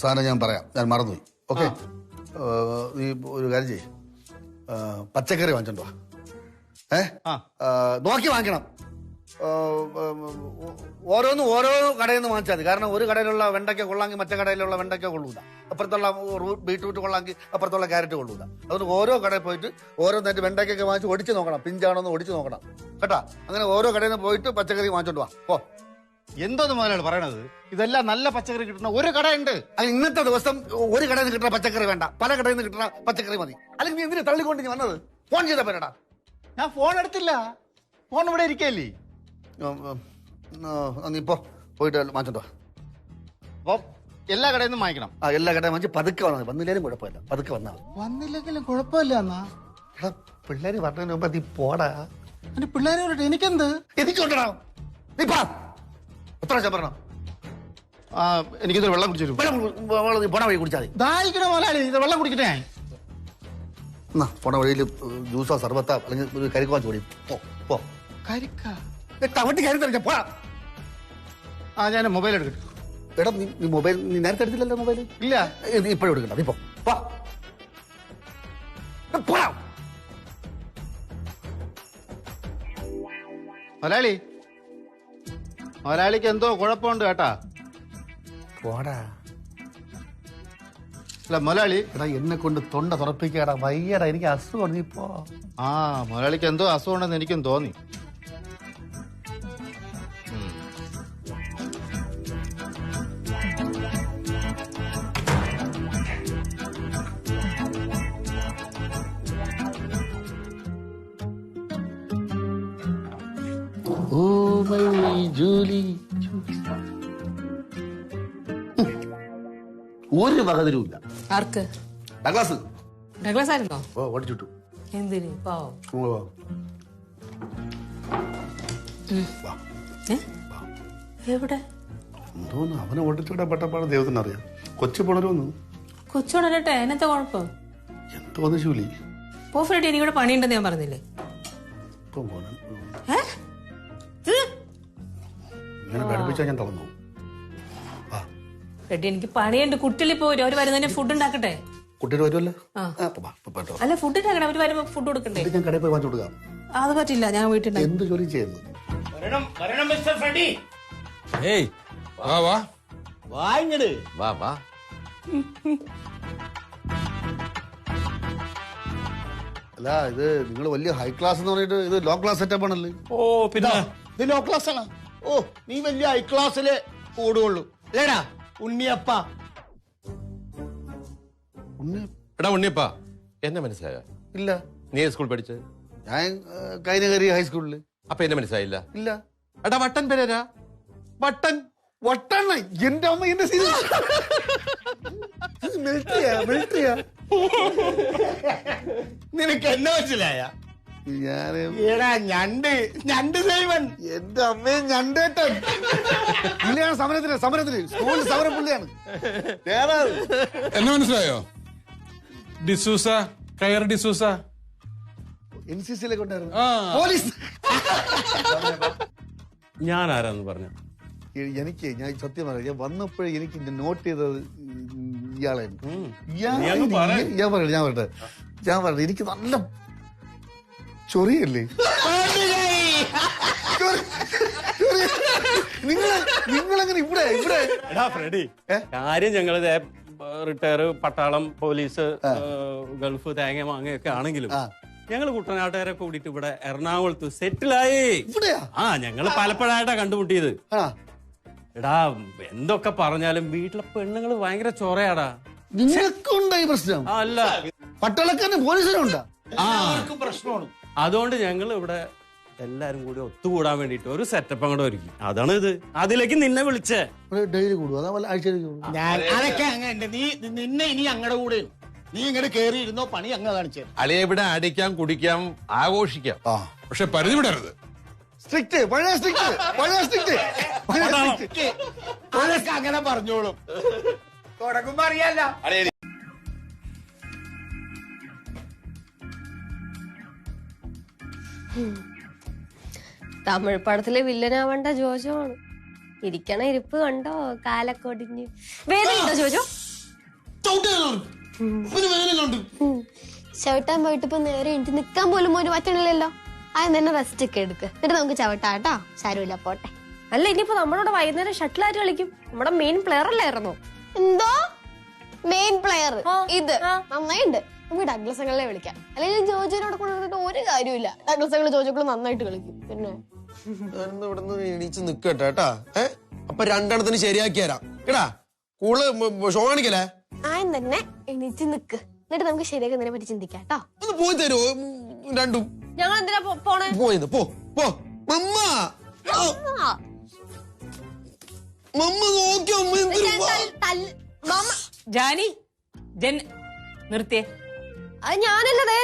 സാധനം ഞാൻ പറയാം, ഞാൻ മറന്നുപോയി. ഓക്കെ, നീ ഒരു കാര്യം ചെയ്യ്, പച്ചക്കറി വാങ്ങിച്ചോണ്ടോ. നോക്കി വാങ്ങിക്കണം. ഓരോന്നും ഓരോ കടയിൽ നിന്ന് വാങ്ങിച്ചാൽ മതി. കാരണം ഒരു കടയിലുള്ള വെണ്ടയ്ക്ക കൊള്ളാമെങ്കിൽ മറ്റേ കടയിലുള്ള വെണ്ടയ്ക്ക കൊള്ളൂല, അപ്പുറത്തുള്ള ബീട്രൂട്ട് കൊള്ളാമെങ്കിൽ അപ്പുറത്തുള്ള ക്യാരറ്റ് കൊള്ളൂല. അതുകൊണ്ട് ഓരോ കടയിൽ പോയിട്ട് ഓരോന്നായിട്ട് വെണ്ടയ്ക്കൊക്കെ വാങ്ങിച്ച് ഒടിച്ച് നോക്കണം, പിഞ്ചാണോന്ന് ഒടിച്ച് നോക്കണം കേട്ടാ. അങ്ങനെ ഓരോ കടയിൽ നിന്ന് പോയിട്ട് പച്ചക്കറി വാങ്ങിച്ചോണ്ട് വാ. ഓ, എന്തോന്ന് മുതലാണ് പറയണത്? ഇതെല്ലാം നല്ല പച്ചക്കറി കിട്ടുന്ന ഒരു കടയുണ്ട്. ഇന്നത്തെ ദിവസം ഒരു കടയിൽ നിന്ന് കിട്ടുന്ന പച്ചക്കറി വേണ്ട, പല കടയിൽ നിന്ന് കിട്ടുന്ന പച്ചക്കറി മതി. അല്ലെങ്കിൽ നീ എന്തിനു തള്ളിക്കൊണ്ട് നീ വന്നത്? ഫോൺ ചെയ്താ പോരാടാ. ഞാൻ ഫോൺ എടുത്തില്ല, ഫോൺ ഇവിടെ ഇരിക്കല്ലേ. നീ ഇപ്പോ പോയിട്ട് വാങ്ങിച്ചോണ്ടോ. അപ്പൊ എല്ലാ കടയിൽ നിന്നും വാങ്ങിക്കണം. എല്ലാ കടയും വാങ്ങിച്ച് പതുക്കെ വന്നാൽ മതി. വന്നില്ലേലും കുഴപ്പമില്ല, പതുക്കെ വന്നാൽ മതി. വന്നില്ലെങ്കിലും കുഴപ്പമില്ല എന്നാ. എടാ, പിള്ളേര് പറഞ്ഞതിന് മുമ്പ് നീ പോടാ. എന്റെ പിള്ളേരോട്ട് എനിക്കെന്ത്? എനിക്കൊണ്ടടാ, നീ പാ. എത്ര പറഞ്ഞോ? എനിക്കിത് വെള്ളം കുടിച്ചു തരും. വെള്ളം നീ പോണ വഴി കുടിച്ചാൽ മതി. ദാഹിക്കണ മുതലാളി, ഇത് വെള്ളം കുടിക്കട്ടെ ഞാൻ. എന്നാ പോണ വഴിയിൽ ജ്യൂസോ സർബത്താ അല്ലെങ്കിൽ ഒരു കരിക്ക് വാങ്ങിച്ചു കൂടി പോ. കരിക്ക തവട്ടി കയറി തരഞ്ഞ പോടാ. ഞാൻ മൊബൈൽ എടുക്കട്ടെ. എടാ, നീ മൊബൈൽ നീ നേരത്തെ എടുത്തില്ലല്ലോ മൊബൈൽ? ഇല്ല, നീ ഇപ്പോഴും എടുക്കണ്ട. നീ പോടാ. മുതലാളി, മുതലാളിക്ക് എന്തോ കുഴപ്പമുണ്ട് കേട്ടാ. പോടാ. അല്ല മുതലാളി, എടാ എന്നെ കൊണ്ട് തൊണ്ട തുറപ്പിക്കാടാ, വയ്യടാ, എനിക്ക് അസുഖം. നീ പോ. മുതലാളിക്ക് എന്തോ അസുഖം ഉണ്ടെന്ന് എനിക്കും തോന്നി. ഒരു വകതിരുമില്ല. ആർക്ക്? ഡഗ്ലാസ്. ഡഗ്ലാസ് ആയിരുന്നോ? ഓടിച്ചിട്ടു. എന്തിന് പാവം? എവിടെ? എന്തോന്ന് അവനെ ഓടിച്ചിടാൻ പെട്ടപ്പാട് ദൈവത്തിന് അറിയാം. കൊച്ചു പിണരുന്നു. കൊച്ചോടട്ടെ, എന്നത്തെ കുഴപ്പം? എന്തോന്ന് ശൂലി. പോ ഫ്രെഡി, എനിക്കിവിടെ പണിയുണ്ടെന്ന് ഞാൻ പറഞ്ഞില്ലേ. ഇങ്ങനെ പഠിപ്പിച്ചാൽ ഞാൻ തളർന്നു. ഫ്രെഡി, എനിക്ക് പണിയുണ്ട്. കുട്ടികളി പോരും, അവര് വരുന്നതിന് ഫുഡ് ഉണ്ടാക്കട്ടെ. കുട്ടികൾ വരുമല്ലോ. അല്ല, ഫുഡ് ഉണ്ടാക്കട്ടെ, അവര് വരുമ്പോ ഫുഡ് കൊടുക്കണ്ടേ? ഞാൻ കടയിൽ പോയി വാങ്ങിച്ചു കൊടുക്കാം. അത് പറ്റില്ല, ഞാൻ വീട്ടിൽ എന്ത് ജോലി ചെയ്യുന്നു? അല്ല, ഇത് നിങ്ങൾ വലിയ ഹൈ ക്ലാസ് എന്ന് പറഞ്ഞിട്ട് ഇത് ലോ ക്ലാസ് സെറ്റപ്പ് ആണല്ലേ? ഓ, പിന്നെ ഇത് ലോ ക്ലാസ് ആണ്. ഓ, നീ വലിയ ഹൈ ക്ലാസ്സില് ഓടുകയുള്ളൂ അല്ലേടാ ഉണ്ണിയപ്പ. എടാ ഉണ്ണിയപ്പ, എന്നെ മനസ്സിലായോ? ഇല്ല. നീ സ്കൂൾ പഠിച്ചത്? ഞാൻ കൈനകരി ഹൈസ്കൂളില്. അപ്പൊ എന്നെ മനസ്സിലായില്ല? ഇല്ല. എടാ വട്ടൻ പേരാ? വട്ടൻ വട്ടണ്ണ. എന്റെ അമ്മ എന്റെ മിലിറ്ററിയാ. നിനക്ക് എന്നെ മനസ്സിലായ? ഞണ്ട് സൈമൻ. എന്റെ അമ്മയും ഞണ്ടേട്ടൻ. പുള്ളിയാണ് സമരത്തിന് സ്കൂളിൽ സമരം പുള്ളിയാണ്. എന്നെ മനസ്സിലായോ? ഡിസൂസ, കയർ ഡിസൂസ. NCC-യിലേക്ക് ഉണ്ടായിരുന്നു. പോലീസ്. ഞാൻ ആരാന്ന് പറഞ്ഞു? ഞാൻ സത്യം പറയാം, ഞാൻ വന്നപ്പോഴേ എനിക്ക് നോട്ട് ചെയ്തത് ഇയാളെ. ഞാൻ പറയട്ടെ, എനിക്ക് നല്ല ചൊറിയല്ലേ നിങ്ങളെങ്ങനെ ഇവിടെ ഇവിടെ? എടാ ഫ്രെഡി, കാര്യം ഞങ്ങള് റിട്ടയർ, പട്ടാളം, പോലീസ്, ഗൾഫ്, തേങ്ങ മാങ്ങയൊക്കെ ആണെങ്കിലും ഞങ്ങള് കുട്ടനാട്ടുകാരെ കൂടിയിട്ട് ഇവിടെ എറണാകുളത്ത് സെറ്റിലായി. ഞങ്ങള് പലപ്പോഴായിട്ടാ കണ്ടുമുട്ടിയത്. എടാ, എന്തൊക്കെ പറഞ്ഞാലും വീട്ടിലെ പെണ്ണുങ്ങള് ഭയങ്കര ചൊറയാടാ. നിങ്ങൾക്കുണ്ടായി പ്രശ്നം? അല്ല, പട്ടാളക്കാരന് പോലീസിനുണ്ടാ പ്രശ്നമാണ്. അതുകൊണ്ട് ഞങ്ങൾ ഇവിടെ എല്ലാരും കൂടി ഒത്തുകൂടാൻ വേണ്ടിട്ട് ഒരു സെറ്റപ്പ് അങ്ങോട്ട് ഒരുക്കി. അതാണ് ഇത്. അതിലേക്ക് നിന്നെ വിളിച്ചേ. ഡെയിലി കൂടും, അതേപോലെ ആഴ്ചയിലേക്ക് കൂടും. അതൊക്കെ അങ്ങനെ. നീ നിന്നെ ഇനി ഞങ്ങളുടെ കൂടെ നീ ഇങ്ങോട്ട് കേറിയിരുന്നോ, പണി അങ്ങ് കാണിച്ചു. അളിയെ ഇവിടെ അടിക്കാം, കുടിക്കാം, ആഘോഷിക്കാം, പക്ഷെ പരിധി വിടരുത്. സ്ട്രിക്റ്റ്, പഴയ സ്ട്രിക്റ്റ്. അതൊക്കെ അങ്ങനെ പറഞ്ഞോളും. തുടങ്ങുമ്പോ അറിയാല്ല. തമിഴ് പടത്തിലെ വില്ലനാവേണ്ട ജോജോ ആണ്. ഇരിക്കണ ഇരിപ്പ് കണ്ടോ, കാലൊക്കെ ഒടിഞ്ഞ് വേദനയുണ്ടോ ചോദിച്ചോ? ചവിട്ടാൻ പോയിട്ട് ഇപ്പൊ നേരെ എനിക്ക് നിക്കാൻ പോലും ഒരു പറ്റണില്ലല്ലോ. അത് തന്നെ റെസ്റ്റ് ഒക്കെ എടുക്ക്, എന്നിട്ട് നമുക്ക് ചവിട്ടാട്ടോ. സാരമില്ല, പോട്ടെ. അല്ല, ഇനിയിപ്പോ നമ്മളോട് വൈകുന്നേരം ഷട്ടിലായിട്ട് കളിക്കും. നമ്മുടെ മെയിൻ പ്ലെയർ അല്ലായിരുന്നോ? എന്തോ മെയിൻ പ്ലെയർ? ഇത് നന്നായിണ്ട്. നമുക്ക് ഡഗ്ലസ് അങ്ങളെ വിളിക്കാം. അല്ലെങ്കിൽ ജോജോനോട് കൊണ്ടുവന്നിട്ട് ഒരു കാര്യമില്ല. ഡഗ്ലസ് അങ്ങള് ജോജോക്കള് നന്നായിട്ട് കളിക്കും. പിന്നെ ഇവിടുന്ന് എണീച്ച് നിക്കട്ടാ. അപ്പൊ രണ്ടെണ്ണത്തിന് ശരിയാക്കി തരാം കേട്ടാ. Cool show കാണിക്കലേ. ആയം തന്നെ എണീച്ച് നിക്ക്, എന്നിട്ട് നമുക്ക് ശരിയാക്കുന്നതിനെ പറ്റി ചിന്തിക്കാം കേട്ടോ. ഒന്ന് പോയി തരുമോ രണ്ടും? ഞങ്ങൾ എന്തിനാ പോണേ? പോയി പോ പോ. മമ്മ മമ്മ നോക്കിയോ? ജാനി നിർത്തിയേ. അത് ഞാനല്ലേ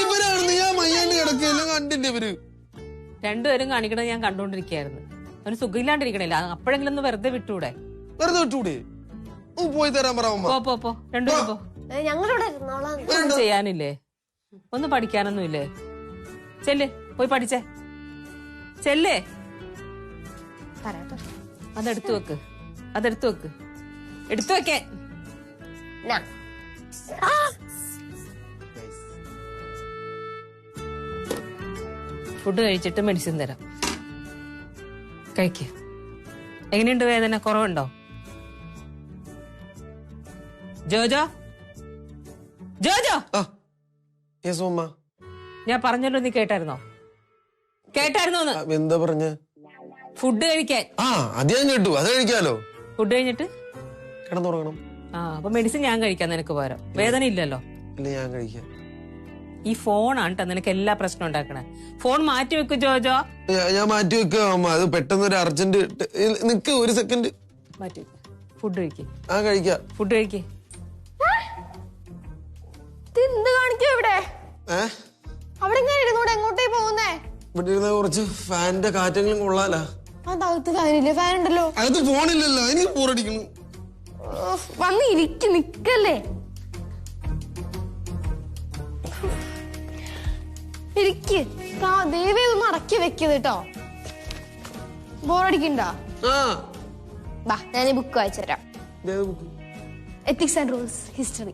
ഇവരാണ് ഞാൻ മയ്യാണ്ട് കിടക്കല്ല കണ്ടില്ല ഇവര് രണ്ടുപേരും കാണിക്കണത് ഞാൻ കണ്ടോണ്ടിരിക്കായിരുന്നു. അവന് സുഖമില്ലാണ്ടിരിക്കണില്ല, അപ്പോഴെങ്കിലും ഒന്ന് വെറുതെ വിട്ടൂടെ? വെറുതെ വിട്ടൂടെ? പോയി തരാൻ പറ മമ്മ. പോ രണ്ടുപേരും പോ. ഞങ്ങളിവിടെ ഒന്നും ചെയ്യാനില്ലേ? ഒന്നും പഠിക്കാനൊന്നുമില്ലേ? ചെല്ല്, പോയി പഠിച്ചേ. ചെല്ലേ. അതെടുത്തു വെക്ക്, എടുത്തു വെക്കേ. ഫുഡ് കഴിച്ചിട്ട് മെഡിസിൻ തരാം, കഴിക്ക്. എങ്ങനെയുണ്ട് വേദന? കുറവുണ്ടോ? ജോജോ ഞാൻ പറഞ്ഞല്ലോ, നീ കേട്ടായിരുന്നോ? എന്താ പറഞ്ഞ? ഫുഡ് കഴിക്കാൻ. അത് ഞാൻ കേട്ടു, അത് കഴിക്കാലോ. ഫുഡ് കഴിഞ്ഞിട്ട് കിടന്നുറങ്ങണം. അപ്പൊ മെഡിസിൻ ഞാൻ കഴിക്കാം നിനക്ക് പകരം. വേദന ഇല്ലല്ലോ? ഇല്ല, ഞാൻ കഴിക്കാം. ഈ ഫോണാണ് ട്ടോ നിനക്ക് എല്ലാ പ്രശ്നം ഉണ്ടാക്കണേ. ഫോൺ മാറ്റി വെക്കു ജോജോ. ഞാൻ മാറ്റി വെക്ക അമ്മ. അത് പെട്ടെന്ന് ഒരു അർജന്റ്. നിക്ക് ഒരു സെക്കൻഡ്. മാറ്റി ഫുഡ് കഴിക്ക്. കഴിക്കാം. ഫുഡ് കഴിക്ക്. എന്ത് കാണിക്കോ ഇവിടെ? അവിടെ ഇരുന്നൂടെ എങ്ങോട്ടേ പോകുന്നേ? ഇവിടെ ഇരുന്ന കുറച്ച് ഫാനിന്റെ കാറ്റെങ്കിലും കൊള്ളാല. അതകത്ത് ഫാനില്ലേ? ഫാൻ ഉണ്ടല്ലോ. അകത്ത് ഫോണില്ലല്ലോ, എനിക്ക് ബോറടിക്കുന്നു. വന്ന് നിക്കല്ലേ. ഇരിക്ക്. ദേവി ഒന്ന് അടക്കി വെക്കത് കേട്ടോ. ബോറടിക്കണ്ട. ബാ, ഞാൻ ബുക്ക് വായിച്ചു തരാം. Ethics and rules history.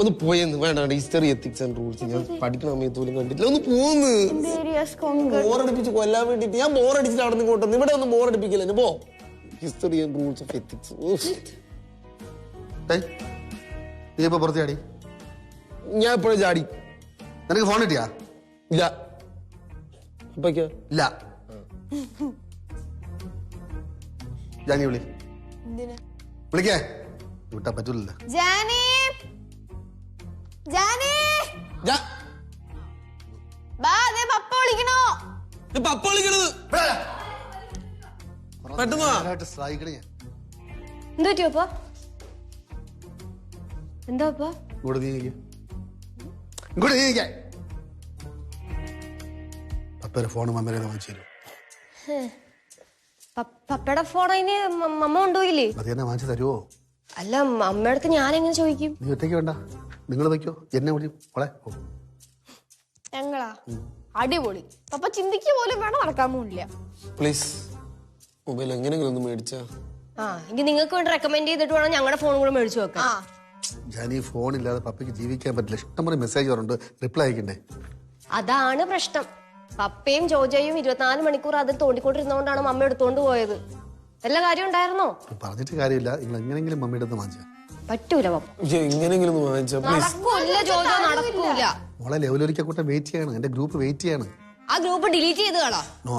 ഒന്ന് പോയെന്ന് വേണ്ട. ഹിസ്റ്ററി, എത്തിക്സ് ആൻഡ് റൂൾസ് ഞാൻ പഠിക്കണ സമയത്ത് പോലും കണ്ടിട്ടില്ല. ഒന്ന് പോന്ന്. ബോറടിപ്പിച്ച് കൊല്ലാൻ വേണ്ടിട്ട് ഞാൻ ബോറടിച്ചിട്ട് അവിടെ നിന്ന് കൊണ്ടുവന്നു. ഇവിടെ ഒന്ന് ബോറടിപ്പിക്കില്ല. പോ. History and rules of ethics. നീ ഇപ്പൊ പുറത്ത് ചാടി? ഞാൻ എപ്പോഴും ചാടി. നിനക്ക് ഫോൺ കിട്ടിയാ? ഇല്ല. ഇല്ല. ജാനി വിളി. വിളിക്കേ. വിട്ടാ പറ്റൂലല്ലോ. ജാനി, ജാനി, ബാ, ദേ പപ്പ വിളിക്കണോ? പപ്പ വിളിക്കണത് പെട്ടെന്ന്. എന്ത് പറ്റിയോ അപ്പ? എന്താ അപ്പ? ഇങ്ങോട്ട് നീങ്ങിക്കേ. ഇങ്ങോട്ട് നീങ്ങിക്കേ. പപ്പയുടെ ഫോൺ മമ്മേനെ വാങ്ങിച്ചു തരും. പപ്പയുടെ ഫോൺ അതിന് മമ്മ കൊണ്ടുപോയില്ലേ? അത് തന്നെ വാങ്ങിച്ചു തരുമോ? അല്ല, അമ്മയുടെ അടുത്ത് ഞാൻ എങ്ങനെ ചോദിക്കും? നീ ഒറ്റയ്ക്ക് വേണ്ട, നിങ്ങൾ വയ്ക്കോ. എന്നെ വിളിക്കും. ഞങ്ങളാ അടിപൊളി. പപ്പ ചിന്തിക്കുക പോലും വേണം, നടക്കാൻ പോലില്ല. പ്ലീസ് മൊബൈൽ എങ്ങനെയെങ്കിലും ഒന്ന് മേടിച്ചാ. ഇനി നിങ്ങൾക്ക് വേണ്ടി റെക്കമെൻഡ് ചെയ്തിട്ട് വേണം ഞങ്ങളുടെ ഫോൺ കൂടെ മേടിച്ചു വെക്കാം. ഞാൻ ഈ ഫോൺ ഇല്ലാതെ പപ്പയ്ക്ക് ജീവിക്കാൻ പറ്റില്ല. ഇഷ്ടംപോലെ മെസ്സേജ് വരുന്നുണ്ട്, റിപ്ലൈ അയക്കണ്ടേ? അതാണ് പ്രശ്നം. പപ്പയും ജോജയും 24 മണിക്കൂർ അതിൽ തോണ്ടിക്കൊണ്ടിരുന്നോണ്ടാണ് മമ്മ എടുത്തോണ്ട് പോയത്. എല്ലാ കാര്യം ഉണ്ടായിരുന്നോ? പറഞ്ഞിട്ട് കാര്യമില്ല. നിങ്ങൾ എങ്ങനെങ്കിലും മമ്മിയുടെ അടുത്ത് വാങ്ങിച്ചാ പറ്റൂല പപ്പ. എങ്ങനെയെങ്കിലും ഒന്ന് വാങ്ങിച്ചാ. നടക്കൂല ജോജോ, നടക്കൂല. മോളെ ലെവലൊരിക്കൂട്ടം വെയിറ്റ് ചെയ്യാണ്. എന്റെ ഗ്രൂപ്പ് വെയിറ്റ് ചെയ്യാണ്. ആ ഗ്രൂപ്പ് ഡിലീറ്റ് ചെയ്ത് കളാ. നോ,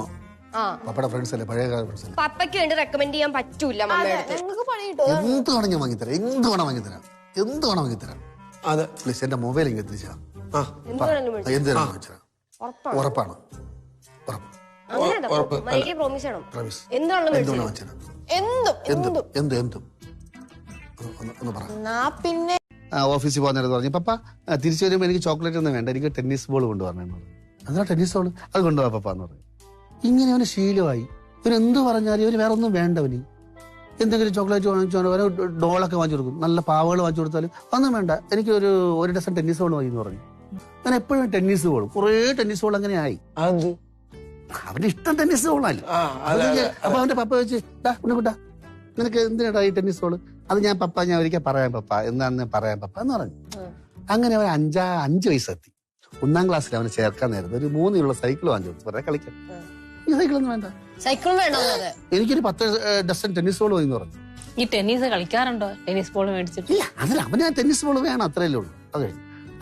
പപ്പയുടെ ഫ്രണ്ട്സ് അല്ലേ, പഴയ കാല ഫ്രണ്ട്സ് അല്ലേ. പപ്പയ്ക്ക് വേണ്ടി റെക്കമെൻഡ് ചെയ്യാൻ പറ്റൂല മമ്മയുടെ അടുത്ത്. എന്ത് വേണം ഞാൻ വാങ്ങിത്തരാം. എന്ത് വേണം വാങ്ങിത്തരാം. അതെ, പ്ലീസ് എന്റെ മൊബൈൽ ഇങ്ങനെ തിരിച്ചാ. എന്ത് വേണമെങ്കിലും മേടിച്ചോ. എന്ത് വേണം വാങ്ങിത്തരാം. ഉറപ്പാണ്. പ്രോമിസ് ചെയ്യണം. പ്രോമിസ്. എന്താണ് എന്തും ഒന്ന് പറ. പിന്നെ ഓഫീസിൽ പോകുന്ന പറഞ്ഞു, പപ്പ തിരിച്ചു വരുമ്പോൾ എനിക്ക് ചോക്ലേറ്റ് ഒന്നും വേണ്ട, എനിക്ക് ടെന്നീസ് ബോൾ കൊണ്ടുവരണം. എന്നാ ടെന്നീസ് ബോൾ അത് കൊണ്ടുപോകാ പപ്പ എന്ന് പറഞ്ഞു. ഇങ്ങനെ അവന് ശീലമായി. ഇവരെന്ത് പറഞ്ഞാലും ഇവര് വേറെ ഒന്നും വേണ്ടവന്. എന്തെങ്കിലും ചോക്ലേറ്റ് വാങ്ങിച്ചു ഡോളൊക്കെ വാങ്ങിച്ചു കൊടുക്കും. നല്ല പാവകൾ വാങ്ങിച്ചു കൊടുത്താലും ഒന്നും വേണ്ട, എനിക്ക് ഒരു ഡസൺ ടെന്നീസ് ബോൾ വാങ്ങി എന്ന് പറഞ്ഞു. ഞാൻ എപ്പോഴും ടെന്നീസ് ബോളും കുറേ ടെന്നീസ് ബോൾ അങ്ങനെ ആയി. അവന്റെ ഇഷ്ടം ടെന്നീസ് ബോളാണ്. അപ്പൊ അവന്റെ പപ്പ വെച്ച് ഉണ്ണിക്കുട്ടാ നിനക്ക് എന്തിനാ ഈ ടെന്നീസ് ബോള്? അത് ഞാൻ ഒരിക്കൽ പറയാം പപ്പ എന്നാന്ന് പറയാം പപ്പ എന്ന് പറഞ്ഞു. അങ്ങനെ അവൻ 5 വയസ്സെത്തി. 1ാം ക്ലാസ്സിൽ അവനെ ചേർക്കാൻ നേരത്തെ ഒരു 3 സൈക്കിൾ വാങ്ങി കൊടുത്തു. പറയാ കളിക്കാൻ. ഈ സൈക്കിളൊന്നും വേണ്ട, സൈക്കിൾ വേണോ? എനിക്കൊരു 10 ഡസൻ ടെന്നീസ് ബോൾ വാങ്ങി പറഞ്ഞു. ഈ ടെന്നീസ് കളിക്കാറുണ്ടോ? ടെന്നീസ് ബോൾ മേടിച്ചിട്ട്? ഇല്ല, അതിന് അവന് ടെന്നീസ് ബോൾ വേണം, അത്രയല്ലേ ഉള്ളൂ.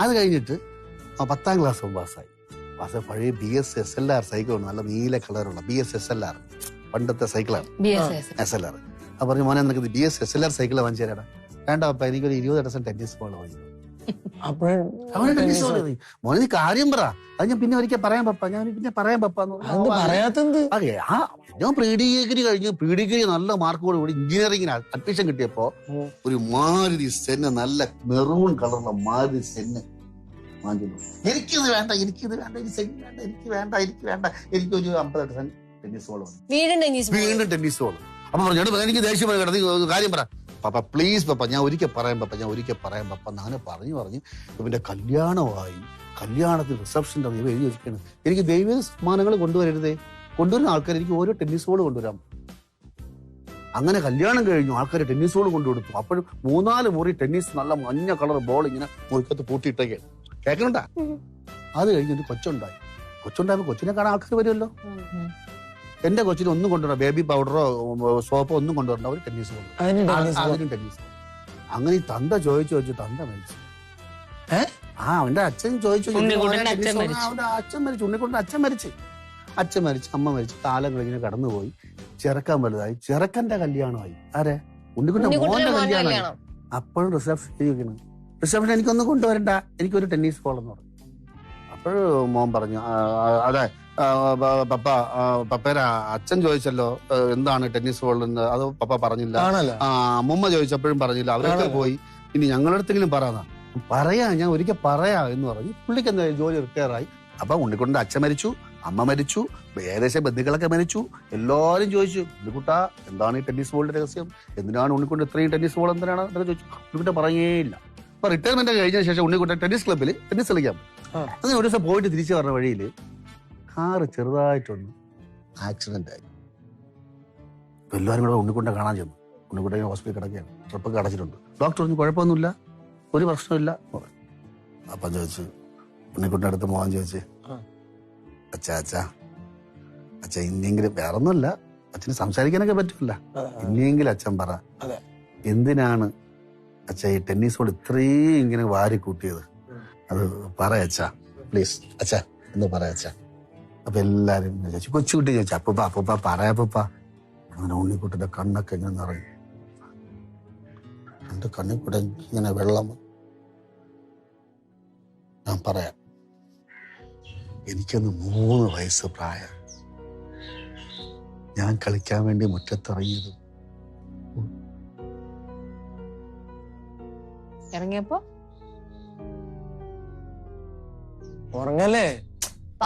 അത് കഴിഞ്ഞിട്ട് 10ാം ക്ലാസ് പാസ്സായി. പഴയ BS SLR സൈക്കിൾ ഉണ്ട്, നല്ല നീല കളറുള്ള BS SLR, പണ്ടത്തെ സൈക്കിളാണ് SLR. അപ്പൊ പറഞ്ഞു മോനെ നിനക്ക് BS SLR സൈക്കിൾ വാങ്ങിച്ചു തരാടാ. വേണ്ട പപ്പ എനിക്കൊരു 20 ഡസൻ ടെന്നീസ് ബോൾ വാങ്ങി. അവന് ടെന്നീസ് ബോൾ മോനെ നീ കാര്യം പറ, അത് ഞാൻ പിന്നെ ഒരിക്കൽ പറയാം പപ്പ, ഞാൻ പിന്നെ പറയാം പപ്പ എന്ന് പറയാത്തത്. അതെ, ഞാൻ പ്രീ ഡിഗ്രി നല്ല മാർക്കോട് കൂടി എഞ്ചിനീയറിംഗിന് അഡ്മിഷൻ കിട്ടിയപ്പോ ഒരു മാരുതി സെന്ന്, നല്ല മെറൂൺ കളറുള്ള മാരുതി സെന്ന് വാങ്ങിച്ചു. എനിക്കിത് വേണ്ട, എനിക്കിത് വേണ്ട, എനിക്ക് വേണ്ട, എനിക്കൊരു 50 ഡസൻ ടെന്നീസ് ബോൾ വന്നു. വീണ്ടും ടെന്നീസ് ബോൾ. അപ്പൊ പറഞ്ഞു എനിക്ക് ദേഷ്യം കാര്യം പറ പപ്പ, പ്ലീസ് പപ്പ, ഞാൻ ഒരിക്കൽ പറയാം പപ്പ അങ്ങനെ പറഞ്ഞു ഇവന്റെ കല്യാണമായി. കല്യാണത്തിന് റിസപ്ഷൻ്റെ എഴുതി വെച്ചിരിക്കുകയാണ്, എനിക്ക് ദൈവ സമ്മാനങ്ങൾ കൊണ്ടുവരരുതേ, കൊണ്ടുവരുന്ന ആൾക്കാർ എനിക്ക് ഓരോ ടെന്നീസ് ബോൾ കൊണ്ടുവരാം. അങ്ങനെ കല്യാണം കഴിഞ്ഞു, ആൾക്കാർ ടെന്നീസ് ബോൾ കൊണ്ടുകൊടുത്തു. അപ്പോഴും 3-4 മുറി ടെന്നീസ് നല്ല മഞ്ഞ കളർ ബോൾ ഇങ്ങനെ മുറിക്കത്ത് പൂട്ടിയിട്ടൊക്കെയാണ്. കേൾക്കണുണ്ടാ? അത് കഴിഞ്ഞൊരു കൊച്ചുണ്ടായപ്പോ കൊച്ചിനെ കാണാൻ ആൾക്കാർ വരുമല്ലോ. എന്റെ കൊച്ചിന് ഒന്നും കൊണ്ടുവരാം, ബേബി പൗഡറോ സോപ്പോ ഒന്നും കൊണ്ടുവരണ്ട, ഒരു ടെന്നീസ് കൊണ്ടുവരും. ടെന്നീസ് അങ്ങനെ ഈ തന്ത ചോദിച്ചു തന്ത മരിച്ചു. അവന്റെ അച്ഛൻ ചോദിച്ചു, അവന്റെ അച്ഛൻ മരിച്ചു, ഉണ്ണിക്കുട്ടന്റെ അച്ഛൻ മരിച്ചു, അമ്മ മരിച്ചു. കാലങ്ങൾ ഇങ്ങനെ കടന്നുപോയി. ചെറുക്കൻ വലുതായി, ചെറുക്കന്റെ കല്യാണമായി. ആരെ? ഉണ്ണിക്കുട്ടന്റെ മോന്റെ കല്യാണമായി. അപ്പോഴും റിസപ്ഷൻ എനിക്കൊന്നും കൊണ്ടുവരണ്ട, എനിക്കൊരു ടെന്നീസ് ബോൾ എന്ന് പറഞ്ഞു. അപ്പോഴും മോൻ പറഞ്ഞു അതെ പപ്പേര അച്ഛൻ ചോദിച്ചല്ലോ എന്താണ് ടെന്നീസ് ബോൾ എന്ന്, അത് പപ്പ പറഞ്ഞില്ല. അമ്മൂമ്മ ചോദിച്ചപ്പോഴും പറഞ്ഞില്ല, അവരൊക്കെ പോയി, ഇനി ഞങ്ങളുടെ അടുത്തെങ്കിലും പറയാ ഞാൻ ഒരിക്കൽ പറയാ എന്ന് പറഞ്ഞു. പുള്ളിക്ക് എന്താ ജോലി റിട്ടയർ ആയി. അപ്പൊ ഉണ്ണിക്കുട്ടന്റെ അച്ഛൻ മരിച്ചു, അമ്മ മരിച്ചു, ഏകദേശം ബന്ധുക്കളൊക്കെ മരിച്ചു. എല്ലാവരും ചോദിച്ചു ഉണ്ണിക്കുട്ട എന്താണ് ഈ ടെന്നീസ് ബോളിന്റെ രഹസ്യം, എന്തിനാണ് ഉണ്ണിക്കുട്ടൻ ഇത്രയും ടെന്നീസ് ബോൾ എന്തിനാണ് എന്നൊക്കെ ചോദിച്ചു. ഉണ്ണിക്കുട്ടൻ പറയേയില്ല. അപ്പൊ റിട്ടയർമെന്റ് കഴിഞ്ഞ ശേഷം ഉണ്ണിക്കുട്ടൻ ടെന്നീസ് ക്ലബ്ബിൽ ടെന്നീസ് കളിക്കാൻ അങ്ങനെ ഒരു ദിവസം പോയിട്ട് തിരിച്ചു പറഞ്ഞ വഴിയിൽ കാറ് ചെറുതായിട്ടൊന്ന് ആക്സിഡന്റ് ആയി. എല്ലാവരും കൂടെ ഉണ്ണിക്കുട്ടനെ കാണാൻ ചെന്നു. ഉണ്ണിക്കുട്ടൻ ഹോസ്പിറ്റലിൽ കിടക്കുകയാണ്, ട്രിപ്പൊക്കെ അടച്ചിട്ടുണ്ട്. ഡോക്ടർ പറഞ്ഞു കുഴപ്പമൊന്നുമില്ല, ഒരു പ്രശ്നമില്ല. അപ്പം ചോദിച്ചു ഉണ്ണിക്കുട്ടൻ്റെ അടുത്ത് മോഹൻ ചോദിച്ചു, അച്ഛ ഇനിയെങ്കിലും, വേറെ ഒന്നുമില്ല, അച്ഛന് സംസാരിക്കാനൊക്കെ പറ്റില്ല, ഇനിയെങ്കിലും അച്ഛൻ പറ, എന്തിനാണ് അച്ഛ ഈ ടെന്നീസ് ബോൾ ഇത്രയും ഇങ്ങനെ വാരി കൂട്ടിയത്, അത് പറയച്ചാ പ്ലീസ് അച്ഛ എന്ന് പറയച്ചാ. അപ്പൊ എല്ലാരും ചോദിച്ചു, കൊച്ചുകുട്ടി ചോദിച്ചു അപ്പൂപ്പ പറയാപ്പൂപ്പ. അങ്ങനെ ഉണ്ണിക്കുട്ടന്റെ കണ്ണൊക്കെ ഇങ്ങനെ നിറഞ്ഞു. എന്റെ കണ്ണിൽ കൂടെ ഇങ്ങനെ വെള്ളം. ഞാൻ പറയാം, എനിക്കൊന്ന് 3 വയസ്സ് പ്രായം. ഞാൻ കളിക്കാൻ വേണ്ടി മുറ്റത്തിറങ്ങിയത് ഇറങ്ങിയപ്പോ ഉറങ്ങല്ലേ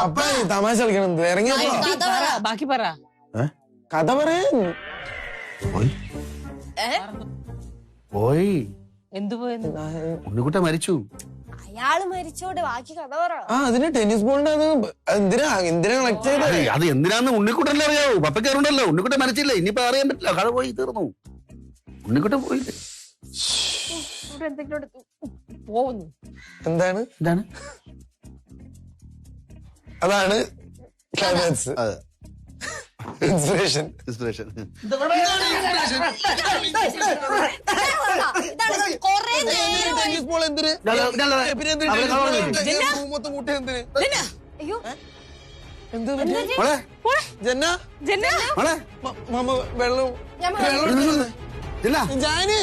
അപ്പ തമാശ കളിക്കണം. ഇറങ്ങിയപ്പോ ബാക്കി പറ, കഥ പറയാൻ പോയി. എന്തു പോയെന്ന്? ഉണ്ണിക്കുട്ടൻ മരിച്ചു. അയാള് മരിച്ചോടെ ബാക്കി കഥ പറ. അതിന് ടെന്നീസ് ബോളിന്റെ എന്തിനാ കളക്ട് ചെയ്തത്? അത് എന്തിനാന്ന് ഉണ്ണിക്കുട്ടല്ലേ അറിയാവൂ, പപ്പയ്ക്ക് അറിയണ്ടല്ലോ. ഉണ്ണിക്കുട്ടൻ മരിച്ചില്ല, ഇനിയിപ്പോ അറിയാൻ പറ്റില്ല, കഥ പോയി തീർന്നു. ഉണ്ണിക്കുട്ടൻ പോയില്ലേ. പോകുന്നു. എന്താണ് അതാണ് ക്ലൈമാക്സ്. ഇൻസ്പിറേഷൻ. ടെന്നീസ് ബോൾ എന്തിന് മൊത്തം കൂട്ടി എന്തിന്? ജന്ന മാമ വെള്ളം ജാനി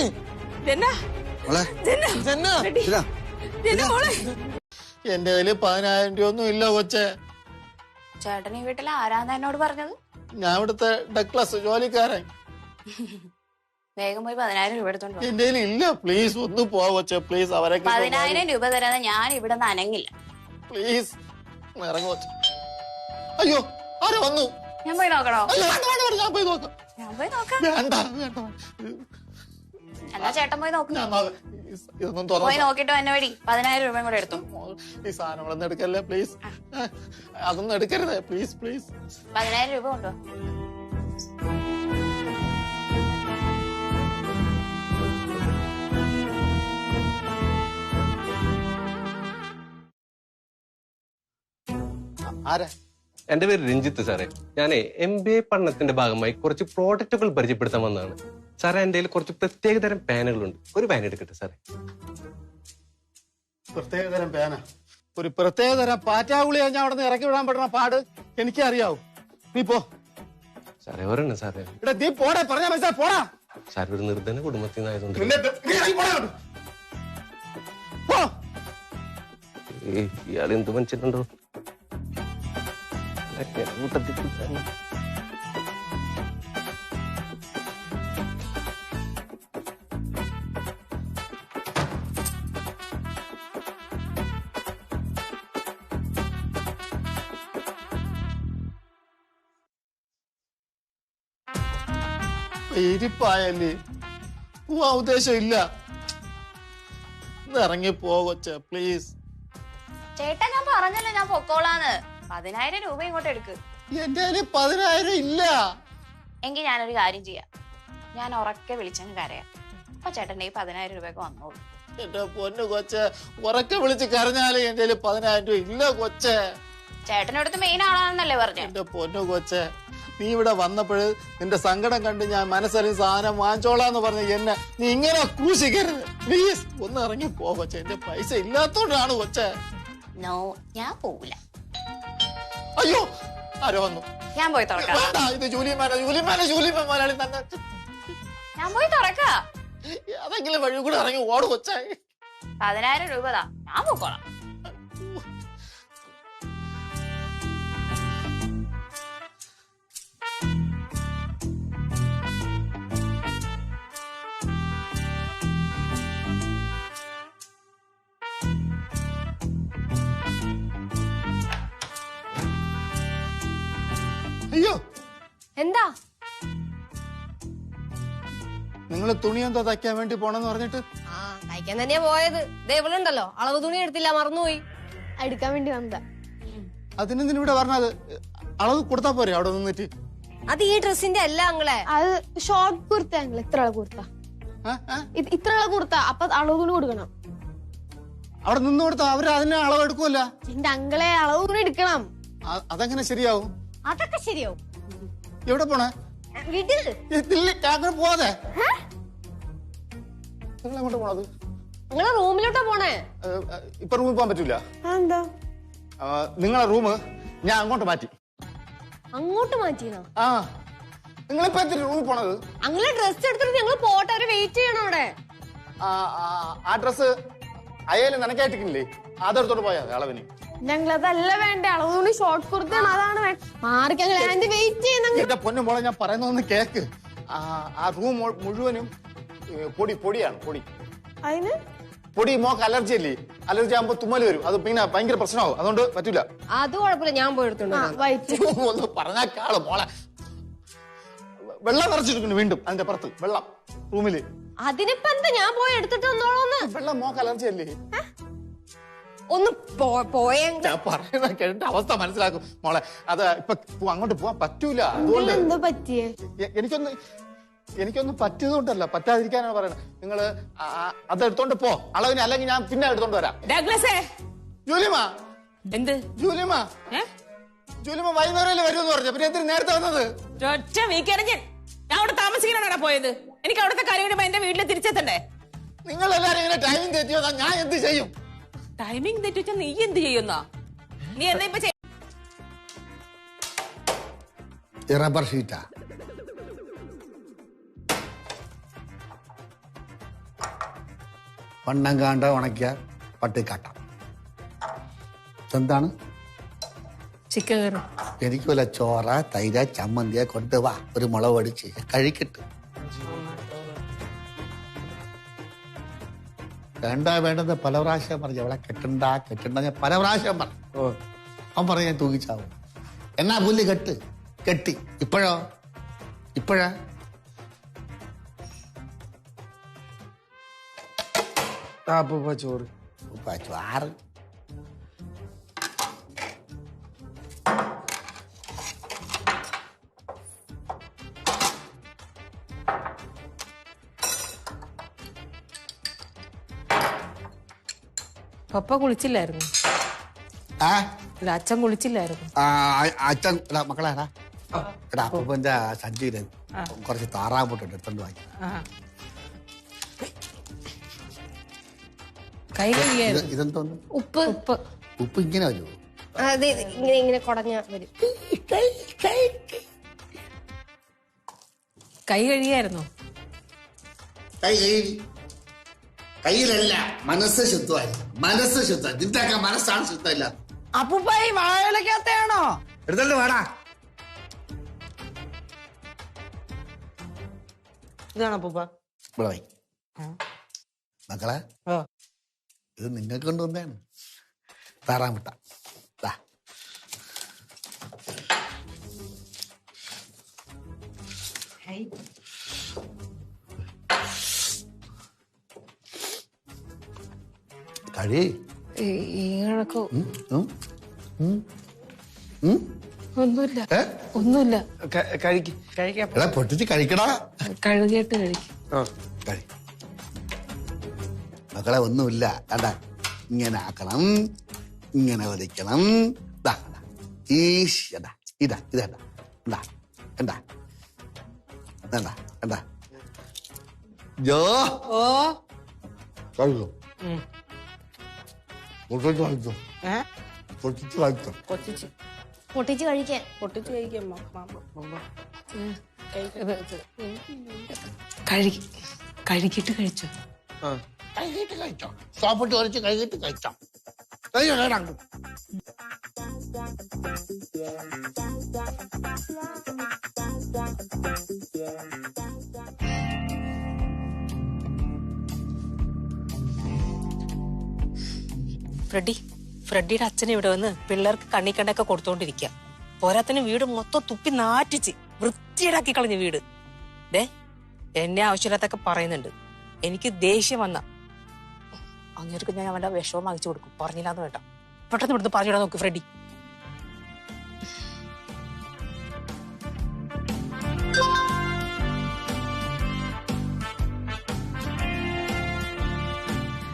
എന്റെ കയ്യില് 10,000 രൂപ ഒന്നും ഇല്ല കൊച്ചേ. ചേട്ടൻ ഈ വീട്ടിൽ ആരാന്ന് എന്നോട് പറഞ്ഞത്? ഞാൻ ഇവിടുത്തെ ഡക്ലസ് ജോലിക്കാരൻ. വേഗം പോയി 10,000 രൂപ എടുത്തോണ്ട് എന്റെ കയ്യിൽ ഇല്ല. പ്ലീസ് ഒന്ന് പോ കൊച്ചേ, പ്ലീസ്. അവരെ 10,000 രൂപ തരാതെ ഞാൻ ഇവിടെ നിന്ന് അനങ്ങില്ല. പ്ലീസ് ഇറങ്ങ കൊച്ചേ. അയ്യോ ആരോ വന്നു. ഞാൻ പോയി നോക്കണോ? ഞാൻ പോയി നോക്കാം. ഞാൻ പോയി നോക്കാം. വേണ്ട എന്നാ ചേട്ടൻ പോയി നോക്ക്. ഇതൊന്നും പോയി തുറന്നു നോക്കിട്ട് വന്ന വഴി 10,000 രൂപയും കൂടെ എടുത്തു. ഈ സാധനങ്ങളൊന്നും എടുക്കല്ലേ പ്ലീസ്. അതൊന്നും എടുക്കരുത് പ്ലീസ് പ്ലീസ്. 10,000 രൂപ കൊണ്ടുവാ. ആരാ? എന്റെ പേര് രഞ്ജിത്ത് സാറേ. ഞാനേ MBA പഠനത്തിന്റെ ഭാഗമായി കുറച്ച് പ്രോഡക്റ്റുകൾ പരിചയപ്പെടുത്താൻ വന്നതാണ് സാറേ. എന്റെ കയ്യിൽ കുറച്ച് പ്രത്യേകതരം പാനുകളുണ്ട്. ഒരു പാൻ എടുക്കട്ടെ സാറേ. പ്രത്യേകതരം പേന, ഒരു പ്രത്യേകതരം പാറ്റാഗുളിയാ ഞാൻ അവിടെ നിന്ന് ഇറക്കി വിടാൻ പറ്റുന്ന പാട് എനിക്കറിയാവൂ. നീ പോ സാറേ ഒരെണ്ണം സാറേ. ഇവിടെ നീ പോടെ, പറഞ്ഞാ മനസ്സിലാ, പോടാ. സാർ ഒരു നിർധന കുടുംബത്തിൽ നിന്നായതുകൊണ്ട് നീ ഇറങ്ങി പോടാ അങ്ങോട്ട്. പോ. ഇയാൾ എന്ത് മനസ്സിലുണ്ടോ കൂട്ടത്തിൽ. ഇരിപ്പായല്ലേ, പോവാ ഉദ്ദേശം ഇല്ല. ഇറങ്ങി പോകൊച്ച പ്ലീസ്. ചേട്ടാ ഞാൻ പറഞ്ഞല്ലോ ഞാൻ പൊക്കോളാന്ന്. 10,000 രൂപ ഇങ്ങോട്ട് എടുക്ക്. എന്റെ കയ്യില് 10,000 ഇല്ല. എങ്കിൽ ഞാനൊരു കാര്യം ചെയ്യാം. ഞാൻ ഉറക്കെ വിളിച്ചങ്ങ് കരയാം. അപ്പൊ ചേട്ടന്റെ ഈ 10,000 രൂപയൊക്കെ വന്നോളൂ. എന്റെ പൊന്നു കൊച്ചെ, ഉറക്കെ വിളിച്ച് കരഞ്ഞാല് എന്റെ കയ്യില് 10,000 രൂപ ഇല്ല കൊച്ചെ. ചേട്ടനടുത്ത് മെയിൻ ആളാണെന്നല്ലേ പറഞ്ഞു. എന്റെ പൊന്നു കൊച്ചെ, നീ ഇവിടെ വന്നപ്പോഴ് നിന്റെ സങ്കടം കണ്ട് ഞാൻ മനസ്സറിയും സാധനം വാങ്ങിച്ചോളാന്ന് പറഞ്ഞ എന്നെ നീ ഇങ്ങനെ ക്രൂശിക്കരുത് പ്ലീസ്. ഒന്ന് ഇറങ്ങി പോ കൊച്ചെ, എന്റെ പൈസ ഇല്ലാത്തോണ്ടാണ് കൊച്ചെ. നോ, ഞാൻ പോവില്ല. അയ്യോ, ആരോ വന്നു. ഞാൻ പോയി തുറക്കാം. വേണ്ട, ഇത് ജൂലിമാൻ മലയാളി തന്നെ. ഞാൻ പോയി തുറക്കാം. അതെങ്കിലും വഴി കൂടെ ഇറങ്ങി ഓട് കൊച്ചെ. 10,000 രൂപ താ, ഞാൻ പോക്കോളാം. അയ്യോ, എന്താ നിങ്ങള് തുണി എന്താ തയ്ക്കാൻ വേണ്ടി പോണെന്ന് പറഞ്ഞിട്ട്? ആ തയ്ക്കാൻ തന്നെയാ പോയത്. ദേ ഇവളുണ്ടല്ലോ, അളവ് തുണി എടുത്തില്ല, മറന്നുപോയി. എടുക്കാൻ വേണ്ടി വന്നതാ. അതിനെന്തിനു ഇവിടെ പറഞ്ഞത്? അളവ് കൊടുത്താ പോരെ അവിടെ നിന്നിട്ട്? അത് ഈ ഡ്രസ്സിന്റെ അല്ല അങ്ങളെ, അത് ഷോർട്ട് കുർത്ത. അങ്ങളെ ഇത്രയുള്ള കുർത്ത, ഇത്രയുള്ള കുർത്ത. അപ്പൊ അളവ് തുണി കൊടുക്കണം. അവിടെ നിന്ന് കൊടുത്താ അവര് അതിന് അളവ് എടുക്കുമല്ല. എന്റെ അങ്ങളെ അളവ് തുണി എടുക്കണം. അതെങ്ങനെ ശരിയാവും? അതൊക്കെ ശരിയാവും. എവിടെ പോണേ? വീട്ടിൽ. അങ്ങനെ പോവാതെ നിങ്ങൾ എങ്ങോട്ട് പോണത്? നിങ്ങളെ റൂമിലോട്ടാ പോണേ. ഇപ്പൊ റൂമിൽ പോകാൻ പറ്റൂല. എന്താ? നിങ്ങളെ റൂം ഞാൻ അങ്ങോട്ട് മാറ്റി. അങ്ങോട്ട് മാറ്റിയോ? ആ, നിങ്ങളിപ്പോ എന്തിനാ റൂമിൽ പോണത്? അങ്ങളെ ഡ്രസ് എടുത്തിട്ട് ഞങ്ങള് പോട്ടെ, അവര് വെയിറ്റ് ചെയ്യണം അവിടെ. ആ ഡ്രസ് അയ്യാലും നനക്കായിട്ടില്ലേ? അതെടുത്തോട്ട് പോയാ അളവിന്. ഞങ്ങൾ അതല്ല വേണ്ട, അളവ് തുണി ഷോർട്ട് കുർത്തയാണ്, അതാണ് മാറിക്ക്. വെയിറ്റ് ചെയ്യുന്ന എന്റെ പൊന്നു മോളെ, ഞാൻ പറയുന്നൊന്ന് കേക്ക്. ആ റൂം മുഴുവനും പൊടിയാണ്. അതിന് പൊടി മോക്ക് അലർജി അല്ലേ? അലർജി ആകുമ്പോ തുമ്മല് വരും, അത് പിന്നെ ഭയങ്കര പ്രശ്നമാവും. അതുകൊണ്ട് പറ്റൂല. അത് കുഴപ്പമില്ല, ഞാൻ പോയി എടുത്തോണ്ട്. ഒന്ന് പറഞ്ഞാ കാള് മോളെ. വെള്ളം നിറച്ചിരിക്കുന്നു വീണ്ടും അതിന്റെ പുറത്ത് വെള്ളം റൂമില്. അതിനിപ്പോ എന്താ, ഞാൻ പോയി എടുത്തിട്ട് വന്നോളൂന്ന്. വെള്ളം മോക്ക് അലർജി അല്ലേ? ഒന്ന് പോയേ. ഞാൻ പറയുന്ന കേട്ട അവസ്ഥ മനസ്സിലാക്കും മോളെ. അത് ഇപ്പൊ അങ്ങോട്ട് പോവാൻ പറ്റൂല. അതുകൊണ്ട് എന്താ പറ്റിയേ? എനിക്കൊന്നും പറ്റിയതുകൊണ്ടല്ല, പറ്റാതിരിക്കാനാണ് പറയണത്. നിങ്ങള് അതെടുത്തോണ്ട് പോ അളവിന്, അല്ലെങ്കിൽ ഞാൻ പിന്നെ എടുത്തോണ്ട് വരാം. ജൂലിമ, എന്ത് ജൂലിമ വൈകുന്നേരം വരുമെന്ന് പറഞ്ഞു. പിന്നെ എന്തിനു നേരത്തെ വന്നത്? ഒറ്റ വീക്കിറങ്ങി ഞാൻ അവിടെ താമസിക്കാനാണ് പോയത്. എനിക്ക് അവിടുത്തെ കാര്യം എന്റെ വീട്ടിൽ തിരിച്ചെത്തണ്ടേ? നിങ്ങൾ എല്ലാരും ഇങ്ങനെ ടൈമിംഗ് തെറ്റിയോ ഞാൻ എന്ത് ചെയ്യും? ടൈമിംഗ് തെറ്റിച്ചാ നീ എന്ത് ചെയ്യുന്ന? നീ എന്താ ഇപ്പൊ റബ്ബർ ഷീറ്റാ. വണ്ണം കാണ്ട ഉണക്കിയ പട്ടിക്കാട്ട. എന്താണ്? ചിക്കൻ കറി. എനിക്ക് വല്ല ചോറ തൈര ചമ്മന്തിയ കൊണ്ടുവാ, ഒരു മുളക് അടിച്ച് കഴിക്കട്ട്. വേണ്ടത് പല പ്രാവശ്യം പറഞ്ഞു. അവളെ കെട്ടണ്ട ഞാൻ പല പ്രാവശ്യം പറഞ്ഞു. അവൻ പറഞ്ഞു ഞാൻ തൂക്കിച്ചാവും. എന്നാ പുല്ല് കെട്ടി. ഇപ്പോഴാ അപ്പൂപ്പ ചോറ്. ചോറ് പപ്പ കുളിച്ചില്ലായിരുന്നു? ആ അല്ല, അച്ഛൻ കുളിച്ചില്ലായിരുന്നു? അച്ഛൻ മക്കളെ എടാ അപ്പൂപ്പന്റെ സഞ്ചിയില് കുറച്ച് താറാമുട്ടുണ്ട് എടുത്തോണ്ട് വാങ്ങി. കൈ കഴുകിയായിരുന്നു? ഇതെന്തോന്ന്? ഉപ്പ് ഉപ്പ്. ഉപ്പ് ഇങ്ങനെ വരുമോ? അതെ ഇങ്ങനെ ഇങ്ങനെ കുടഞ്ഞ വരും. കൈ കഴുകിയായിരുന്നോ? കയ്യിലല്ല, മനസ്സ് ശുദ്ധമായിരുന്നു. മനസ്സ് ശുദ്ധം. നിന്റെ മനസ്സാണ് ശുദ്ധമില്ല. അപ്പൂപ്പായി വാഴയിലക്കകത്താണോ? എടുത്തോണ്ട് വേടാ. ഇതാണ് അപ്പൂപ്പ. ഇവിടെ വൈ. മക്കളെ ഇത് നിങ്ങൾക്ക് കൊണ്ടുവന്നതാണ് താറാമുട്ട. കഴി ഒന്നുമില്ല, ഒന്നുമില്ല. എടാ പൊട്ടിച്ച് കഴിക്കടാ. കഴുകിയിട്ട് കഴിക്കും. കഴി. മക്കളെ ഒന്നുമില്ല. കണ്ട ഇങ്ങനെ ആക്കണം, ഇങ്ങനെ ഒലിക്കണം. ഇതാ ഇതാ എന്താ എന്താ എന്താ എന്താ ജോ കഴിക്കും. പൊട്ടിച്ച് കഴിക്കും. പൊട്ടിച്ച് കഴിക്കും. പൊട്ടിച്ച് കഴിക്കാൻ. പൊട്ടിച്ച് കഴിക്കാം. കഴുകിയിട്ട് കഴിച്ചു. കഴുകിട്ട് കഴിച്ചോ? സോപ്പിട്ട് കുറച്ച് കഴുകിട്ട് കഴിച്ചോ? കഴിക്കണം. ഫ്രെഡിയുടെ അച്ഛൻ ഇവിടെ വന്ന് പിള്ളേർക്ക് കണ്ണിക്കണ്ടൊക്കെ കൊടുത്തോണ്ടിരിക്കുക. പോരാത്തിന് വീട് മൊത്തം തുപ്പി നാറ്റിച്ച് വൃത്തിയേടാക്കി കളഞ്ഞ വീട്. എന്നെ ആവശ്യമില്ലാത്തൊക്കെ പറയുന്നുണ്ട്. എനിക്ക് ദേഷ്യം വന്ന അങ്ങേർക്ക് ഞാൻ അവന്റെ വിഷമം വാങ്ങിച്ചു കൊടുക്കും. പറഞ്ഞില്ലാന്ന് വേണ്ട. പെട്ടെന്ന് ഇവിടുന്ന് പറഞ്ഞിടാൻ നോക്ക് ഫ്രെഡി.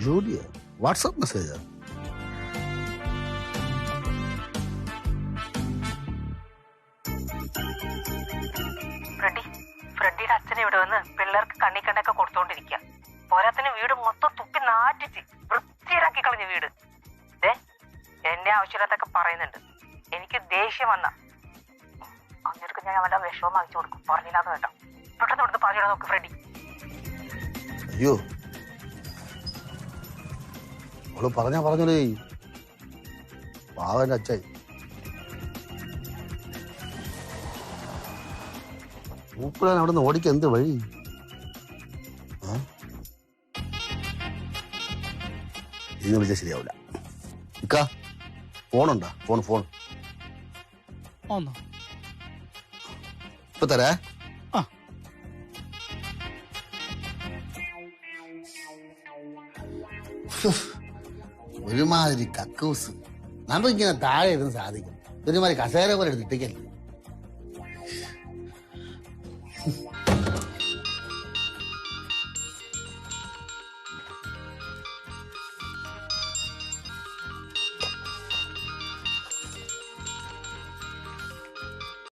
Julia WhatsApp message. ഫ്രെഡിയുടെ അച്ഛൻ ഇവിടെ വന്ന് പിള്ളേർക്ക് കണ്ണിക്കണ്ടൊക്കെ കൊടുത്തോണ്ടിരിക്കുക. പോരാത്തിന് വീട് മൊത്തം തുപ്പി നാറ്റിച്ച് വൃത്തിയേടാക്കി കളഞ്ഞ വീട്. എന്നെ ആവശ്യമില്ലാത്തൊക്കെ പറയുന്നുണ്ട്. എനിക്ക് ദേഷ്യം വന്ന അങ്ങേർക്ക് ഞാൻ അവന്റെ വിഷമം വാങ്ങിച്ചു കൊടുക്കും. പറഞ്ഞില്ലാന്ന് വേണ്ട. പെട്ടെന്ന് ഇവിടുന്ന് പറഞ്ഞിടാൻ നോക്ക് ഫ്രെഡി. അയ്യോ അവള് പറഞ്ഞോളേ പാവന്റെ അച്ഛൻ. മൂപ്പിടാൻ അവിടെ നിന്ന് ഓടിക്കാൻ എന്ത് വഴി? ഇന്ന് വിളിച്ചാൽ ശരിയാവില്ല. ഇക്കാ ഫോണുണ്ടാ? ഫോൺ ഇപ്പൊ തരാ. ഒരുമാതിരി കക്കൂസ്. നമ്മളിങ്ങനെ താഴെ ഇരുന്ന് സാധിക്കും. ഒരുമാതിരി കസേര പോലെ എടുത്തിട്ടേക്കല്ലേ.